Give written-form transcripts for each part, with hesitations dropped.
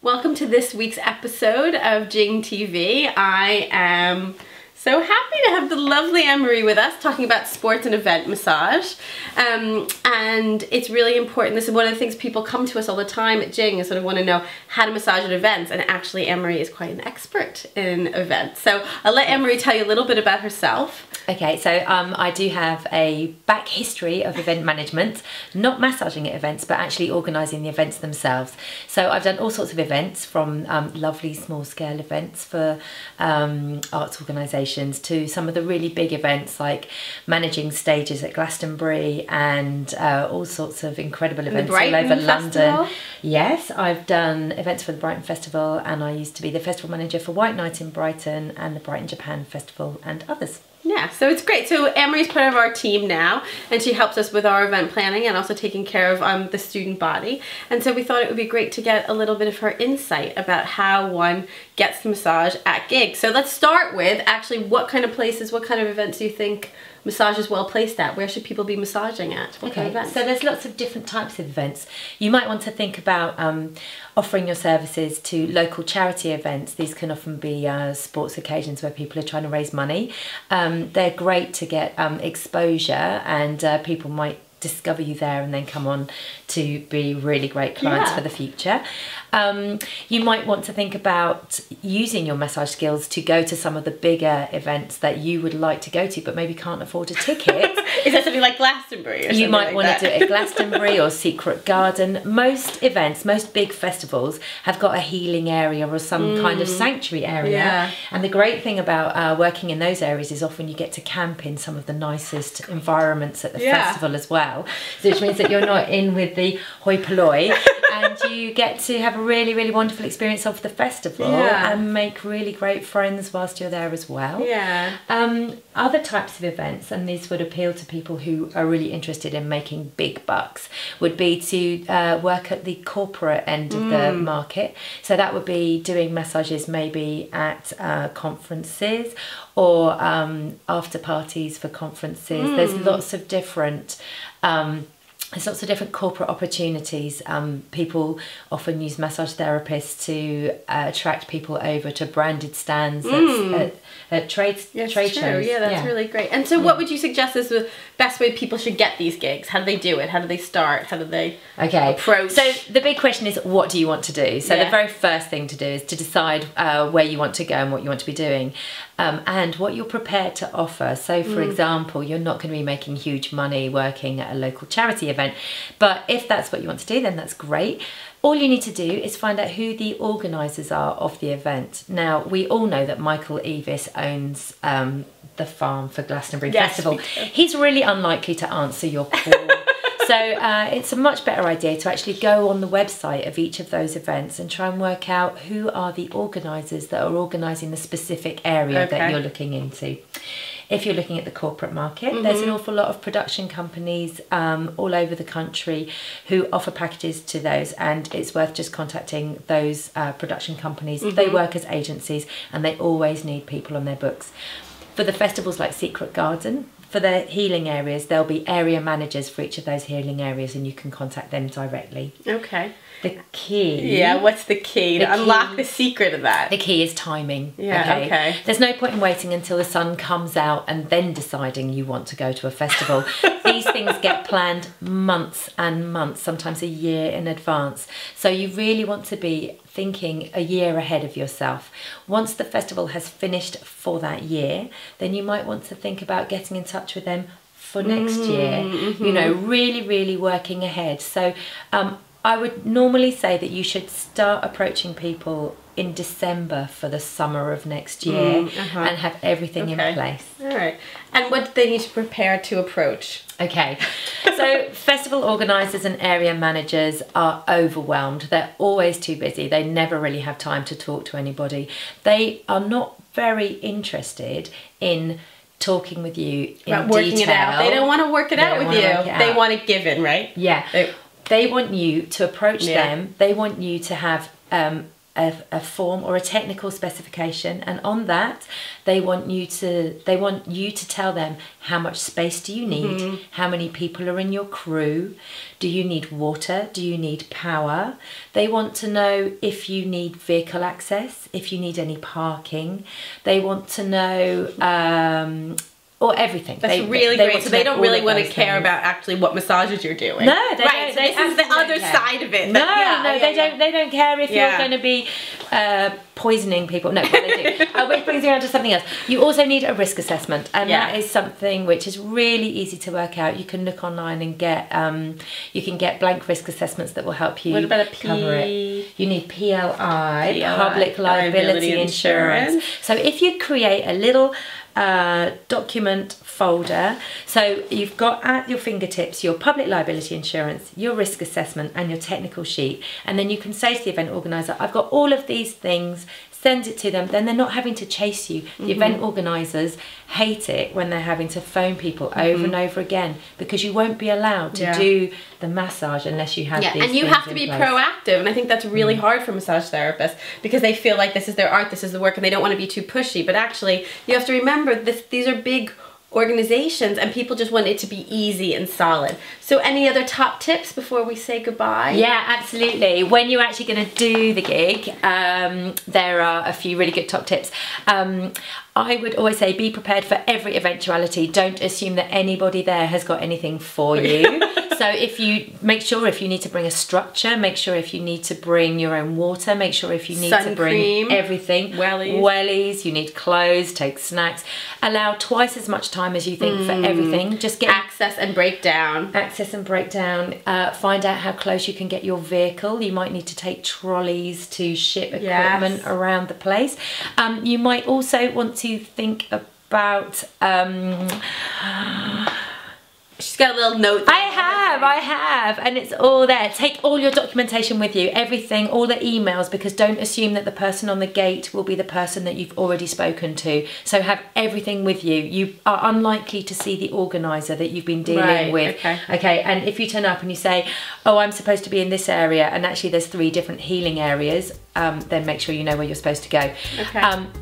Welcome to this week's episode of JING TV. I am so happy to have the lovely Anne-Marie with us talking about sports and event massage. And it's really important. This is one of the things people come to us all the time at JING and sort of want to know how to massage at events. And actually Anne-Marie is quite an expert in events. So I'll let Anne-Marie tell you a little bit about herself. Okay, so I do have a back history of event management, not massaging at events, but actually organising the events themselves. So I've done all sorts of events, from lovely small scale events for arts organisations to some of the really big events like managing stages at Glastonbury and all sorts of incredible events all over London. Yes, I've done events for the Brighton Festival, and I used to be the festival manager for White Night in Brighton and the Brighton Japan Festival and others. Yeah, so it's great. So Anne-Marie's part of our team now, and she helps us with our event planning and also taking care of the student body. And so we thought it would be great to get a little bit of her insight about how one gets the massage at gigs. So let's start with actually what kind of places, what kind of events do you think massage is well placed at? Where should people be massaging at? What kind of events? So there's lots of different types of events. You might want to think about offering your services to local charity events. These can often be sports occasions where people are trying to raise money. They're great to get exposure, and people might discover you there and then come on to be really great clients for the future. You might want to think about using your massage skills to go to some of the bigger events that you would like to go to but maybe can't afford a ticket. Is that something like Glastonbury or something? You might want to do it at Glastonbury or Secret Garden. Most events, most big festivals have got a healing area or some kind of sanctuary area. Yeah. And the great thing about working in those areas is often you get to camp in some of the nicest environments at the festival as well, which means that you're not in with the hoi polloi, and you get to have a really, really wonderful experience of the festival and make really great friends whilst you're there as well. Yeah. Other types of events, and these would appeal to people who are really interested in making big bucks, would be to work at the corporate end of the market. So that would be doing massages maybe at conferences or after parties for conferences. There's lots of different corporate opportunities. People often use massage therapists to attract people over to branded stands at trade shows. Yeah, that's really great. And so what would you suggest is the best way people should get these gigs? How do they do it? How do they start? How do they approach? So the big question is, what do you want to do? So the very first thing to do is to decide where you want to go and what you want to be doing. And what you're prepared to offer. So for example, you're not going to be making huge money working at a local charity event, but if that's what you want to do, then that's great. All you need to do is find out who the organisers are of the event. Now, we all know that Michael Eavis owns the farm for Glastonbury Festival. He's really unlikely to answer your call. So it's a much better idea to actually go on the website of each of those events and try and work out who are the organisers that are organising the specific area that you're looking into. If you're looking at the corporate market, there's an awful lot of production companies all over the country who offer packages to those, and it's worth just contacting those production companies. They work as agencies and they always need people on their books. For the festivals like Secret Garden, for the healing areas, there'll be area managers for each of those healing areas, and you can contact them directly. Okay. The key... Yeah, what's the key? To unlock the secret of that. The key is timing. Yeah, okay. There's no point in waiting until the sun comes out and then deciding you want to go to a festival. These things get planned months and months, sometimes a year in advance. So you really want to be thinking a year ahead of yourself. Once the festival has finished for that year, then you might want to think about getting in touch with them for next year. You know, really, really working ahead. So I would normally say that you should start approaching people in December for the summer of next year and have everything in place. All right. And what do they need to prepare to approach? Okay, so festival organisers and area managers are overwhelmed. They're always too busy. They never really have time to talk to anybody. They are not very interested in talking with you in working detail. It out. They don't want to work it out with you. They want it given, right? Yeah. They want you to approach them. They want you to have a form or a technical specification, and on that they want you to tell them how much space do you need, how many people are in your crew, do you need water, do you need power. They want to know if you need vehicle access, if you need any parking. They want to know or everything. That's really great. So they don't really want to care about actually what massages you're doing. No, they right. don't. So this is the other side of it. No, they don't care if you're going to be poisoning people. No, but they do. Which brings me on to something else. You also need a risk assessment, and that is something which is really easy to work out. You can look online and get you can get blank risk assessments that will help you. What about cover it? You need PLI, public liability insurance. So if you create a little document folder, so you've got at your fingertips your public liability insurance, your risk assessment, and your technical sheet, and then you can say to the event organizer, I've got all of these things, send it to them. Then they're not having to chase you. The event organisers hate it when they're having to phone people over and over again, because you won't be allowed to do the massage unless you have these and you things have to be place. proactive, and I think that's really hard for massage therapists, because they feel like this is their art, this is the work, and they don't want to be too pushy. But actually you have to remember these are big organizations, and people just want it to be easy and solid. So any other top tips before we say goodbye? Yeah, absolutely. When you're actually going to do the gig, there are a few really good top tips. I would always say be prepared for every eventuality. Don't assume that anybody there has got anything for you. So if you make sure if you need to bring a structure, make sure if you need to bring your own water, make sure if you need to bring everything. Wellies, you need clothes, take snacks. Allow twice as much time as you think for everything. Just get access and breakdown. Access and breakdown. Find out how close you can get your vehicle. You might need to take trolleys to ship equipment around the place. You might also want to think about she's got a little note there. I have, and it's all there. Take all your documentation with you, everything, all the emails, because don't assume that the person on the gate will be the person that you've already spoken to. So have everything with you. You are unlikely to see the organizer that you've been dealing with. Okay, and if you turn up and you say, oh, I'm supposed to be in this area, and actually there's 3 different healing areas, then make sure you know where you're supposed to go.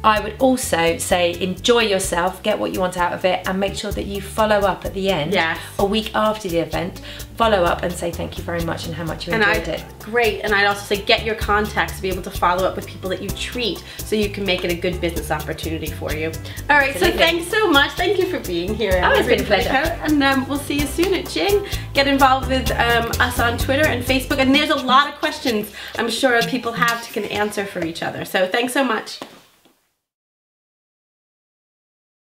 I would also say enjoy yourself, get what you want out of it, and make sure that you follow up at the end, a week after the event, follow up and say thank you very much and how much you enjoyed it. Great, and I'd also say get your contacts to be able to follow up with people that you treat, so you can make it a good business opportunity for you. All right, so thanks so much. Thank you for being here. Oh, it's been a pleasure. And we'll see you soon at JING. Get involved with us on Twitter and Facebook, and there's a lot of questions I'm sure people have to can answer for each other. So thanks so much.